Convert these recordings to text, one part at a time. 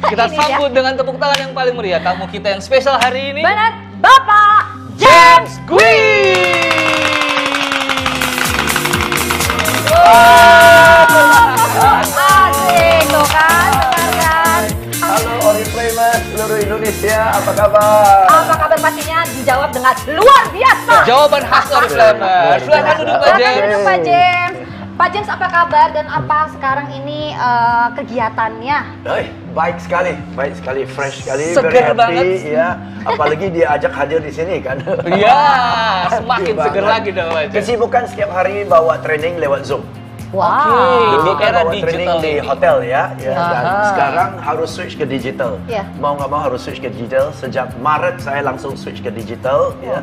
Kita sambut dengan tepuk tangan yang paling meriah tamu kita yang spesial hari ini. Benar, Bapak James Gui. Asik tuh kan, benar kan? Halo Oriflamers seluruh Indonesia, apa kabar? Apa kabar pastinya dijawab dengan luar biasa. Jawaban khas Oriflamers. Silakan duduk Pak James. Silakan duduk Pak James. Pak James, apa kabar dan apa sekarang ini kegiatannya? Baik sekali, fresh sekali, Seger very happy, banget. ya. Apalagi diajak hadir di sini kan. Iya, semakin seger lagi dong Pak James. Kesibukan setiap hari bawa training lewat Zoom. Wow. Dulu kan Era bawa training digital di ini. hotel ya, dan Aha. sekarang harus switch ke digital. Iya. Mau nggak mau harus switch ke digital. Sejak Maret saya langsung switch ke digital, ya.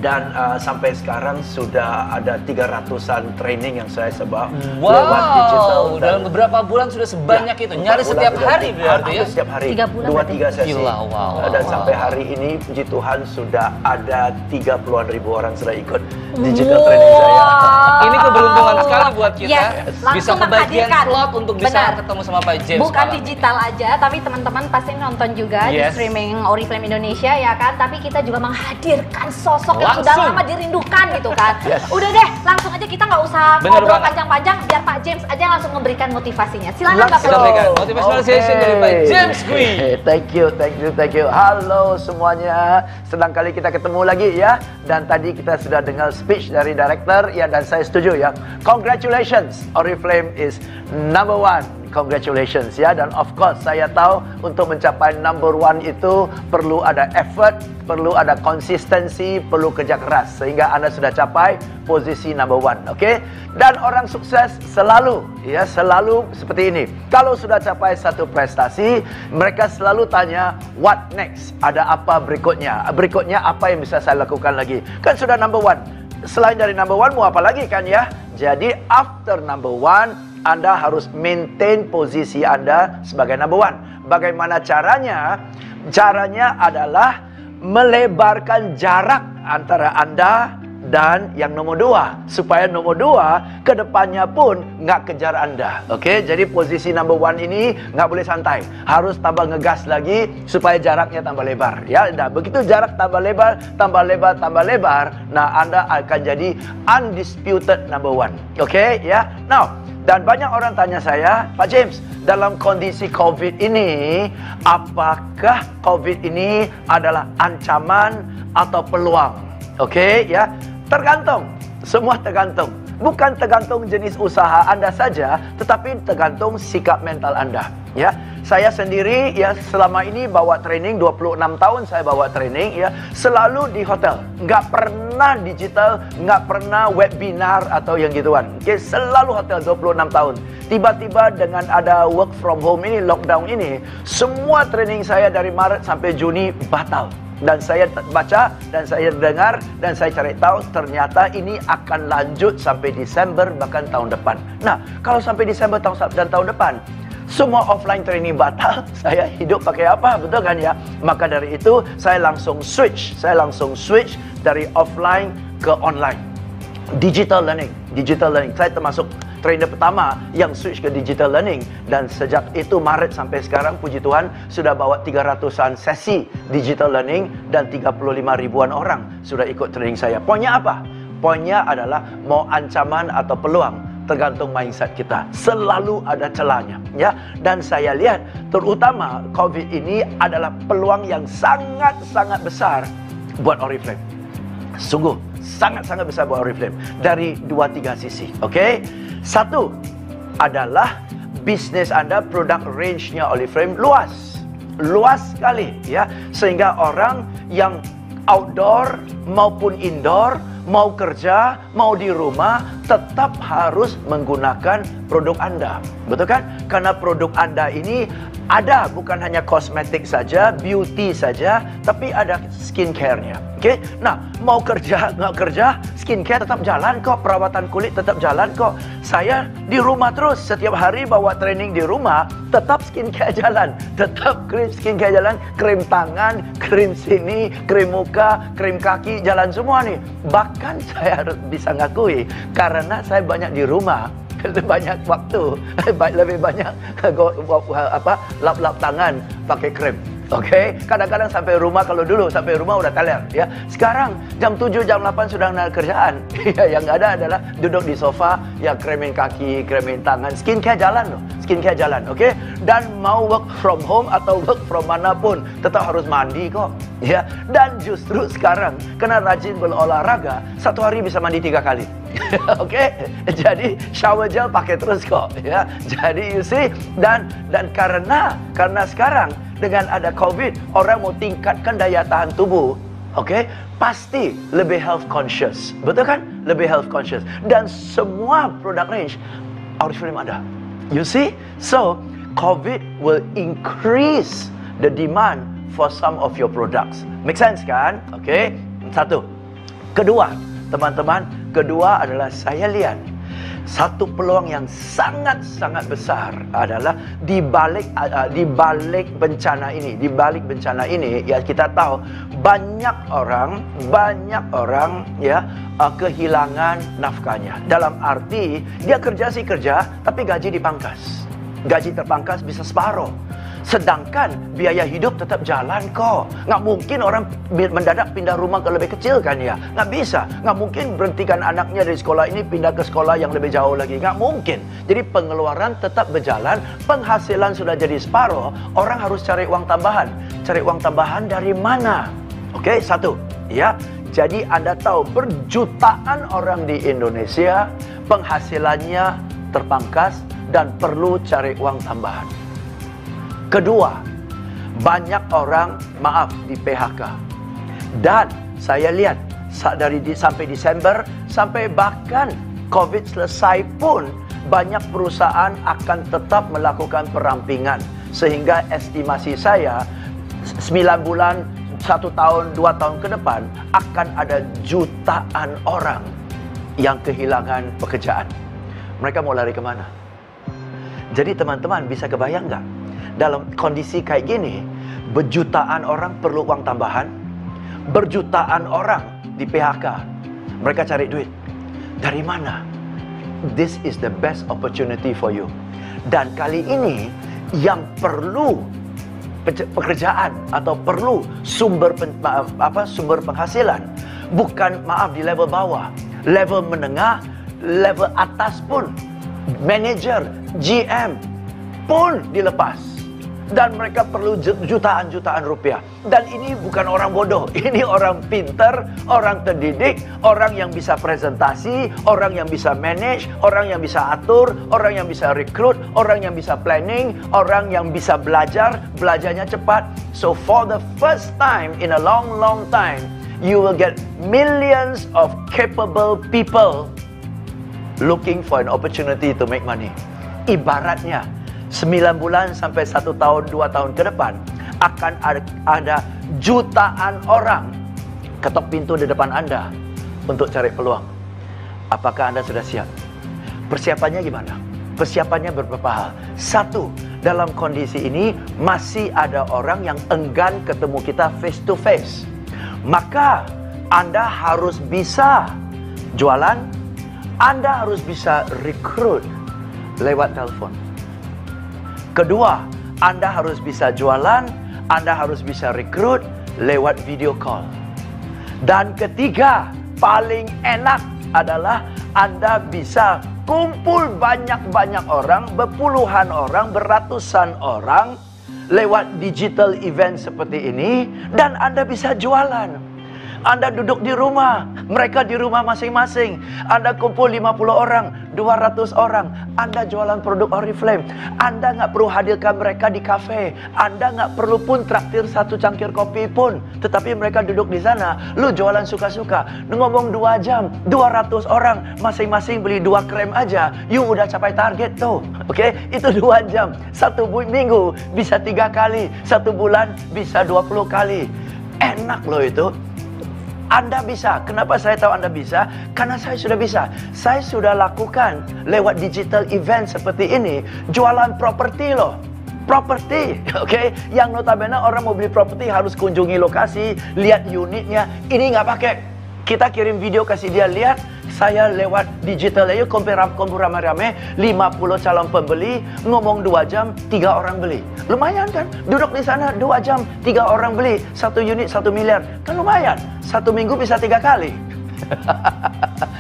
Dan sampai sekarang sudah ada 300-an training yang saya sebar lewat digital. Wow, dalam beberapa bulan sudah sebanyak itu. Nyaris setiap hari berarti ya. Setiap hari. 3 bulan 2-3 sesi. Gila, wow, Dan wow, sampai wow. hari ini puji Tuhan sudah ada 30-an ribu orang sudah ikut digital training saya. Ini keberuntungan sekali buat kita. Yes, Bisa langsung kebagian menghadirkan. slot untuk bisa Benar. ketemu sama Pak James. Bukan malam. digital aja, tapi teman-teman pasti nonton juga di Yes. streaming Oriflame Indonesia ya kan. Tapi kita juga menghadirkan sosok yang sudah Langsung. lama dirindukan gitu kan. Yes. Udah deh, langsung aja kita nggak usah Bener ngobrol banget. panjang-panjang, biar Pak James aja yang langsung memberikan motivasinya. Silakan Bapak. Kita berikan motivational session dari Pak James Gui. Thank you. Halo semuanya. Senang kali kita ketemu lagi ya. Dan tadi kita sudah dengar speech dari director ya, dan saya setuju ya. Congratulations, Oriflame is #1. Congratulations ya, dan of course saya tahu untuk mencapai #1 itu perlu ada effort, perlu ada konsistensi, perlu kerja keras sehingga Anda sudah capai posisi #1, oke? Dan orang sukses selalu seperti ini. Kalau sudah capai satu prestasi, mereka selalu tanya what next? Ada apa berikutnya? Berikutnya apa yang bisa saya lakukan lagi? Kan sudah #1. Selain dari #1 mau apa lagi kan ya? Jadi after #1 Anda harus maintain posisi Anda sebagai #1. Bagaimana caranya? Caranya adalah melebarkan jarak antara Anda dan yang nomor 2. Supaya nomor 2 kedepannya pun nggak kejar Anda. Oke, jadi posisi #1 ini nggak boleh santai. Harus tambah ngegas lagi supaya jaraknya tambah lebar. Ya, nah, begitu jarak tambah lebar, nah Anda akan jadi undisputed #1. Oke, ya. Now, dan banyak orang tanya saya, Pak James, dalam kondisi COVID ini, apakah COVID ini adalah ancaman atau peluang? Oke, ya. Tergantung. Semua tergantung. Bukan tergantung jenis usaha Anda saja, tetapi tergantung sikap mental Anda. Ya, saya sendiri ya selama ini bawa training 26 tahun saya bawa training ya, selalu di hotel. Nggak pernah digital, nggak pernah webinar atau yang gituan. Oke, selalu hotel 26 tahun. Tiba-tiba dengan ada work from home ini, lockdown ini, semua training saya dari Maret sampai Juni batal. Dan saya baca, dan saya dengar, dan saya cari tahu ternyata ini akan lanjut sampai Desember bahkan tahun depan. Nah, kalau sampai Desember dan tahun depan semua offline training batal, saya hidup pakai apa? Betul kan ya? Maka dari itu saya langsung switch dari offline ke online. Digital learning. Saya termasuk trainer pertama yang switch ke digital learning, dan sejak itu Maret sampai sekarang puji Tuhan sudah bawa 300-an sesi digital learning dan 35 ribuan orang sudah ikut training saya. Poinnya apa? Poinnya adalah mau ancaman atau peluang, tergantung mindset kita. Selalu ada celahnya ya. Dan saya lihat terutama COVID ini adalah peluang yang sangat-sangat besar buat Oriflame. Sungguh sangat-sangat besar buat Oriflame dari 2-3 sisi. Oke? Satu adalah bisnis Anda, produk range-nya Oriflame luas sekali ya, sehingga orang yang outdoor maupun indoor, mau kerja, mau di rumah, tetap harus menggunakan produk Anda. Betul kan? Karena produk Anda ini ada bukan hanya kosmetik saja, beauty saja, tapi ada skincare-nya. Oke? Nah, mau kerja, nggak kerja, skincare tetap jalan kok, perawatan kulit tetap jalan kok. Saya di rumah terus, setiap hari bawa training di rumah, tetap skincare jalan. Tetap krim skincare jalan, krim tangan, krim sini, krim muka, krim kaki, jalan semua nih. Bahkan saya harus bisa ngakui, karena saya banyak di rumah, banyak waktu, lebih banyak lap-lap tangan pakai krem. Oke, kadang-kadang sampai rumah, kalau dulu sampai rumah udah teler ya. Sekarang jam 7, jam 8 sudah ada kerjaan. Yang ada adalah duduk di sofa, ya kremin kaki, kremin tangan, skincare jalan loh. Skincare jalan, oke? Dan mau work from home atau work from manapun, tetap harus mandi kok. Ya, dan justru sekarang kena rajin berolahraga, satu hari bisa mandi 3 kali. Oke, jadi shower gel pakai terus kok ya. Jadi you see, dan karena sekarang dengan ada COVID, orang mau tingkatkan daya tahan tubuh, oke, pasti lebih health conscious, betul kan? Lebih health conscious, dan semua product range Oriflame ada. You see, so COVID will increase the demand for some of your products. Make sense kan? Oke, satu. Kedua, teman-teman, kedua adalah saya lihat satu peluang yang sangat-sangat besar adalah di balik bencana ini. Di balik bencana ini, ya kita tahu banyak orang ya kehilangan nafkahnya. Dalam arti dia kerja sih kerja, tapi gaji dipangkas. Gaji terpangkas bisa separuh. Sedangkan biaya hidup tetap jalan kok. Nggak mungkin orang mendadak pindah rumah ke lebih kecil kan ya. Nggak bisa. Nggak mungkin berhentikan anaknya dari sekolah ini pindah ke sekolah yang lebih jauh lagi. Nggak mungkin. Jadi pengeluaran tetap berjalan. Penghasilan sudah jadi separuh. Orang harus cari uang tambahan. Cari uang tambahan dari mana? Oke, satu. Ya. Jadi Anda tahu berjutaan orang di Indonesia penghasilannya terpangkas dan perlu cari uang tambahan. Kedua, banyak orang di PHK. Dan saya lihat sampai Desember, sampai bahkan COVID selesai pun, banyak perusahaan akan tetap melakukan perampingan. Sehingga estimasi saya 9 bulan, 1 tahun, 2 tahun ke depan akan ada jutaan orang yang kehilangan pekerjaan. Mereka mau lari kemana? Jadi teman-teman bisa kebayang nggak? Dalam kondisi kayak gini, berjutaan orang perlu uang tambahan, berjutaan orang di PHK. Mereka cari duit. Dari mana? This is the best opportunity for you. Dan kali ini yang perlu pekerjaan atau perlu sumber penghasilan bukan di level bawah, level menengah, level atas pun, manager, GM pun dilepas. Dan mereka perlu jutaan-jutaan rupiah. Dan ini bukan orang bodoh. Ini orang pintar, orang terdidik, orang yang bisa presentasi, orang yang bisa manage, orang yang bisa atur, orang yang bisa recruit, orang yang bisa planning, orang yang bisa belajar, belajarnya cepat. So for the first time in a long time, you will get millions of capable people looking for an opportunity to make money. Ibaratnya 9 bulan sampai 1 tahun, 2 tahun ke depan akan ada jutaan orang ketok pintu di depan Anda untuk cari peluang. Apakah Anda sudah siap? Persiapannya gimana? Persiapannya beberapa hal. Satu, dalam kondisi ini masih ada orang yang enggan ketemu kita face to face. Maka Anda harus bisa jualan, Anda harus bisa rekrut lewat telepon. Kedua, Anda harus bisa jualan, Anda harus bisa rekrut lewat video call. Dan ketiga, paling enak adalah Anda bisa kumpul banyak-banyak orang, berpuluhan orang, beratusan orang lewat digital event seperti ini, dan Anda bisa jualan. Anda duduk di rumah, mereka di rumah masing-masing. Anda kumpul 50 orang, 200 orang. Anda jualan produk Oriflame. Anda nggak perlu hadirkan mereka di kafe. Anda nggak perlu pun traktir 1 cangkir kopi pun. Tetapi mereka duduk di sana. Lu jualan suka-suka. Ngomong 2 jam, 200 orang. Masing-masing beli 2 krem aja. You udah capai target tuh. Oke, itu 2 jam. 1 minggu bisa 3 kali. 1 bulan bisa 20 kali. Enak loh itu. Anda bisa. Kenapa saya tahu Anda bisa? Karena saya sudah bisa. Saya sudah lakukan lewat digital event seperti ini. Jualan properti loh. Properti, oke? Yang notabene orang mau beli properti harus kunjungi lokasi, lihat unitnya. Ini nggak pakai. Kita kirim video kasih dia lihat, saya lewat digital aja kumpul ramai-ramai 50 calon pembeli, ngomong 2 jam 3 orang beli. Lumayan kan? Duduk di sana 2 jam 3 orang beli, 1 unit 1 miliar. Kan lumayan. 1 minggu bisa 3 kali.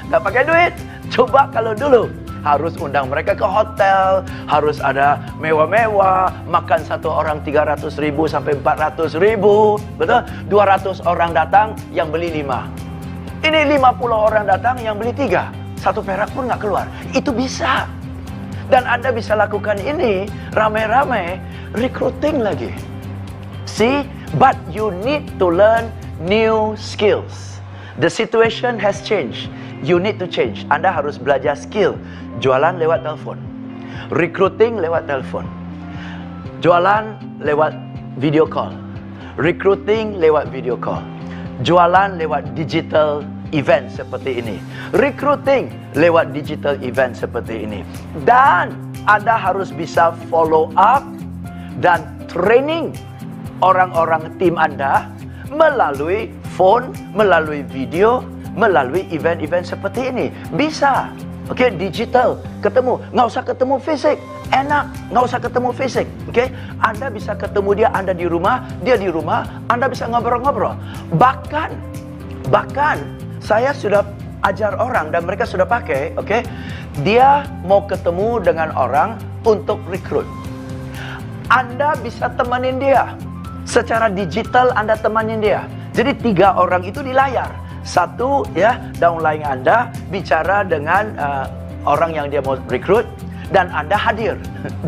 Nggak pakai duit. Coba kalau dulu harus undang mereka ke hotel, harus ada mewah-mewah, makan satu orang 300.000 sampai 400.000, betul? 200 orang datang yang beli 5. Ini 50 orang datang yang beli 3. 1 perak pun nggak keluar. Itu bisa. Dan Anda bisa lakukan ini rame-rame, recruiting lagi. See, but you need to learn new skills. The situation has changed. You need to change. Anda harus belajar skill. Jualan lewat telepon. Recruiting lewat telepon. Jualan lewat video call. Recruiting lewat video call. Jualan lewat digital event seperti ini. Recruiting lewat digital event seperti ini. Dan Anda harus bisa follow up dan training orang-orang tim Anda melalui phone, melalui video, melalui event-event seperti ini. Bisa. Oke, digital. Ketemu. Nggak usah ketemu fisik. Enak. Nggak usah ketemu fisik. Oke. Anda bisa ketemu dia, Anda di rumah, dia di rumah. Anda bisa ngobrol-ngobrol. Bahkan, saya sudah ajar orang dan mereka sudah pakai, oke. Dia mau ketemu dengan orang untuk rekrut. Anda bisa temanin dia. Secara digital Anda temanin dia. Jadi 3 orang itu di layar. 1 ya, downline Anda bicara dengan orang yang dia mau rekrut dan Anda hadir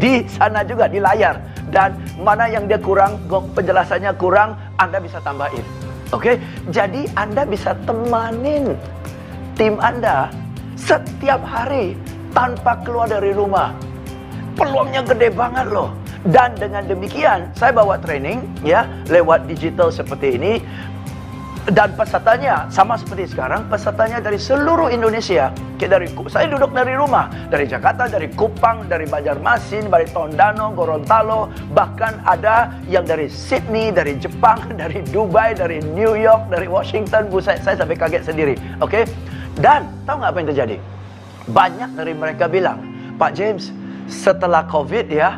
di sana juga di layar, dan mana yang dia kurang, penjelasannya kurang, Anda bisa tambahin. Oke? Jadi Anda bisa temanin tim Anda setiap hari tanpa keluar dari rumah. Peluangnya gede banget loh. Dan dengan demikian saya bawa training ya lewat digital seperti ini. Dan pesertanya sama seperti sekarang, pesertanya dari seluruh Indonesia. Saya duduk dari rumah, dari Jakarta, dari Kupang, dari Banjarmasin, dari Tondano, Gorontalo, bahkan ada yang dari Sydney, dari Jepang, dari Dubai, dari New York, dari Washington. Buset, saya sampai kaget sendiri. Oke? Dan tahu nggak apa yang terjadi? Banyak dari mereka bilang, Pak James, setelah COVID ya,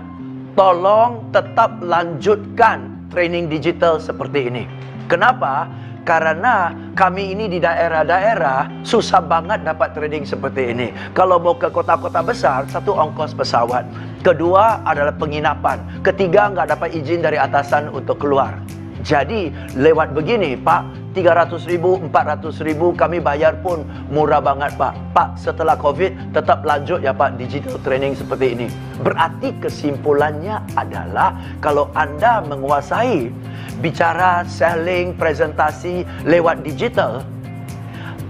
tolong tetap lanjutkan training digital seperti ini. Kenapa? Karena kami ini di daerah-daerah susah banget dapat trading seperti ini. Kalau mau ke kota-kota besar, 1 ongkos pesawat. Kedua adalah penginapan. Ketiga nggak dapat izin dari atasan untuk keluar. Jadi lewat begini Pak, 300.000, 400.000 kami bayar pun murah banget Pak. Pak, setelah COVID tetap lanjut ya Pak digital training seperti ini. Berarti kesimpulannya adalah kalau Anda menguasai bicara, selling, presentasi lewat digital,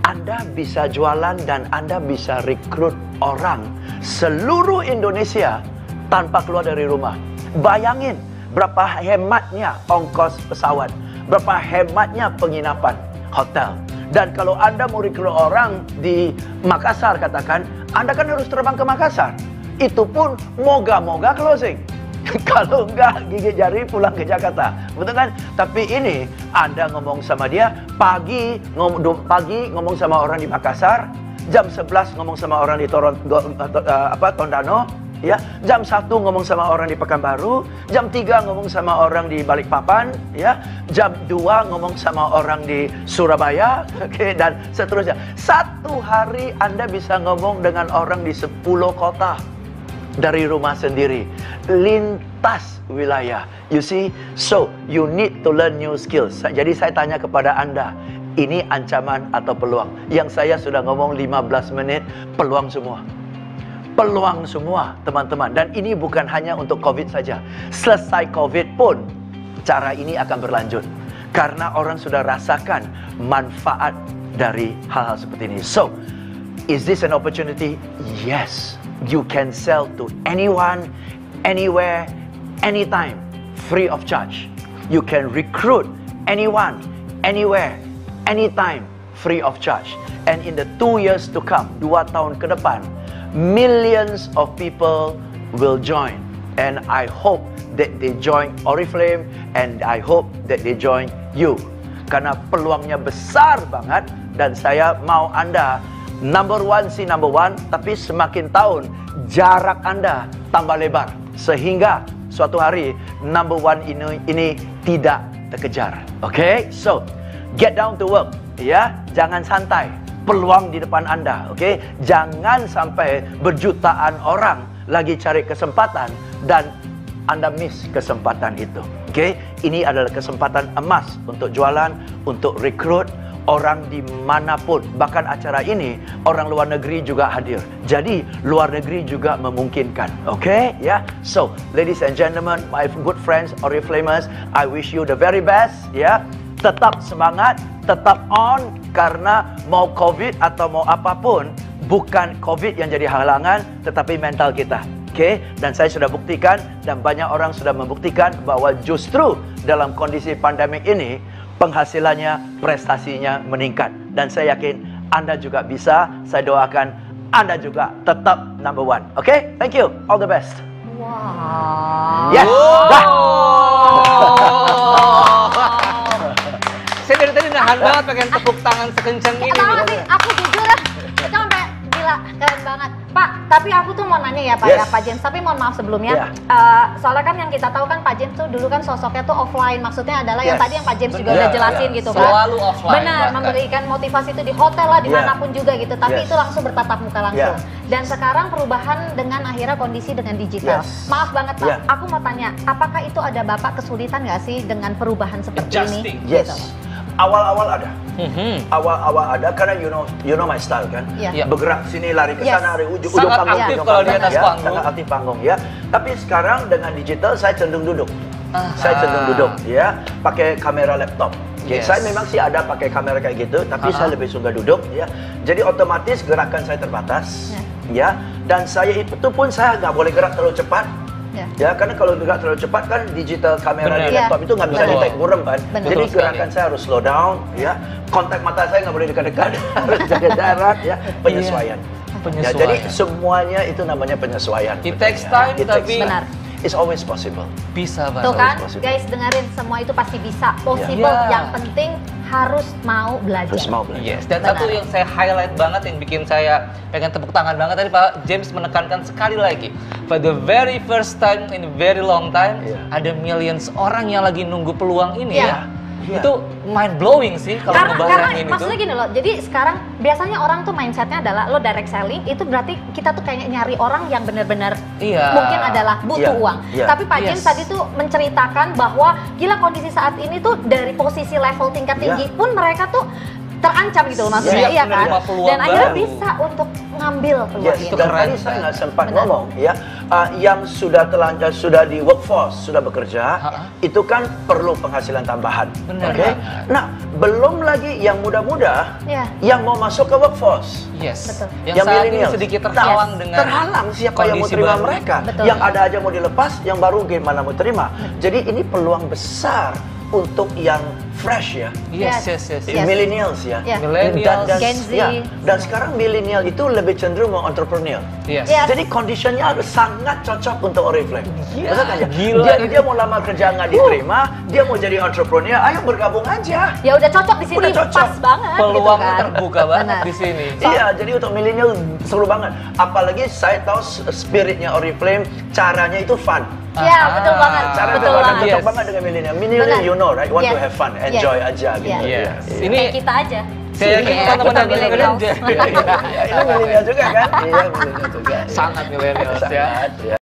Anda bisa jualan dan Anda bisa rekrut orang seluruh Indonesia tanpa keluar dari rumah. Bayangin berapa hematnya ongkos pesawat, berapa hematnya penginapan hotel. Dan kalau Anda mau rekrut orang di Makassar katakan, Anda kan harus terbang ke Makassar. Itu pun moga-moga closing. Kalau enggak gigit jari pulang ke Jakarta, betul kan? Tapi ini Anda ngomong sama dia pagi ngomong sama orang di Makassar, jam 11 ngomong sama orang di Tondano, ya, jam 1 ngomong sama orang di Pekanbaru, jam 3 ngomong sama orang di Balikpapan, ya, jam 2 ngomong sama orang di Surabaya, oke, dan seterusnya. 1 hari Anda bisa ngomong dengan orang di 10 kota dari rumah sendiri, lintas wilayah. You see, so you need to learn new skills. Jadi saya tanya kepada Anda, ini ancaman atau peluang? Yang saya sudah ngomong 15 menit, peluang semua. Peluang semua, teman-teman. Dan ini bukan hanya untuk COVID saja. Selesai COVID pun, cara ini akan berlanjut. Karena orang sudah rasakan manfaat dari hal-hal seperti ini. So, is this an opportunity? Yes. You can sell to anyone, anywhere, anytime, free of charge. You can recruit anyone, anywhere, anytime, free of charge. And in the 2 years to come, 2 tahun ke depan, millions of people will join. And I hope that they join Oriflame, and I hope that they join you. Karena peluangnya besar banget Dan saya mau Anda number one, tapi semakin tahun jarak Anda tambah lebar. Sehingga suatu hari number one ini tidak terkejar. Okay? So, get down to work. Ya, jangan santai. Peluang di depan Anda. Okay? Jangan sampai berjutaan orang lagi cari kesempatan dan Anda miss kesempatan itu. Okay? Ini adalah kesempatan emas untuk jualan, untuk rekrut orang dimanapun. Bahkan acara ini orang luar negeri juga hadir. Jadi luar negeri juga memungkinkan. Okay? Yeah. So, ladies and gentlemen, my good friends Oriflamers, I wish you the very best. Yeah. Tetap semangat, tetap on, karena mau COVID atau mau apapun, bukan COVID yang jadi halangan, tetapi mental kita. Okay? Dan saya sudah buktikan dan banyak orang sudah membuktikan bahwa justru dalam kondisi pandemik ini penghasilannya, prestasinya meningkat. Dan saya yakin Anda juga bisa. Saya doakan Anda juga tetap number one. Okay? Thank you. All the best. Wow. Yes. Dah. Saya dari tadi nahan banget pengen tepuk tangan sekencang ini. Kenapa sih? Aku jujur ya, itu sampai gila, keren banget. Pak, tapi aku tuh mau nanya ya Pak, ya Pak James, tapi mohon maaf sebelumnya. Soalnya kan yang kita tahu kan Pak James tuh dulu kan sosoknya tuh offline, maksudnya adalah yang tadi yang Pak James juga udah jelasin gitu kan. Selalu offline. Benar, memberikan motivasi itu di hotel lah, dimanapun juga gitu, tapi itu langsung bertatap muka langsung. Dan sekarang perubahan dengan akhirnya kondisi dengan digital. Maaf banget Pak, aku mau tanya, apakah itu ada Bapak kesulitan nggak sih dengan perubahan seperti ini? Yes. Awal-awal ada. Awal-awal ada karena you know my style kan. Bergerak sini lari ke sana, lari ujung sangat panggung. Aktif kalau di atas panggung. Sangat aktif panggung ya. Tapi sekarang dengan digital saya cenderung duduk. Saya cenderung duduk ya, pakai kamera laptop. Saya memang sih ada pakai kamera kayak gitu, tapi saya lebih suka duduk ya. Jadi otomatis gerakan saya terbatas ya. Dan saya itu pun saya nggak boleh gerak terlalu cepat. Ya, karena kalau gerak terlalu cepat kan digital kamera di laptop itu nggak bisa detect burem kan. Jadi gerakan saya harus slow down ya. Kontak mata saya nggak boleh dekat-dekat, harus jaga jarak ya. Penyesuaian. Ya, jadi semuanya itu namanya penyesuaian. It takes time, tapi benar. It's always possible. Bisa banget. Tuh kan, guys dengerin, semua itu pasti bisa. Possible, yang penting harus mau belajar. Harus mau belajar. Yes, dan satu yang saya highlight banget, yang bikin saya pengen tepuk tangan banget tadi Pak James menekankan sekali lagi. For the very first time in a very long time, ada millions orang yang lagi nunggu peluang ini ya. Itu mind blowing sih kalau ngebayangin itu. Maksudnya gini loh, jadi sekarang biasanya orang tuh mindsetnya adalah lo direct selling, itu berarti kita tuh kayak nyari orang yang benar-benar mungkin adalah butuh uang. Tapi Pak James tadi tuh menceritakan bahwa gila kondisi saat ini tuh dari posisi level tingkat tinggi pun mereka tuh terancam gitu loh maksudnya, iya kan? Dan akhirnya bisa untuk ngambil peluang ini. Dan tadi saya nggak sempat ngomong ya, yang sudah telanjang, sudah di workforce, sudah bekerja, itu kan perlu penghasilan tambahan. Oke? Nah, belum lagi yang muda-muda yang mau masuk ke workforce. Yes. Yang saat ini sedikit terhalang dengan terhalang siapa yang mau terima mereka. Yang ada aja mau dilepas, yang baru gimana mau terima. Jadi ini peluang besar untuk yang fresh ya, millennials ya, Gen Z. Dan sekarang millennial itu lebih cenderung mau entrepreneur. Jadi conditionnya sangat cocok untuk Oriflame. Dia mau lamar kerja nggak diterima, dia mau jadi entrepreneur, ayo bergabung aja. Ya udah cocok di sini, pas banget. Peluangnya terbuka banget di sini. Iya, jadi untuk millennial seru banget. Apalagi saya tahu spiritnya Oriflame, caranya itu fun. Ya, betul banget. Cara betul banget. Cocok banget dengan millennial. Millennial, you know, right? Want to have fun, enjoy aja gitu. Ini kayak kita aja. Saya yakin teman-teman milenial. Ini milenial juga kan? Iya, milenial juga. Sangat milenial ya.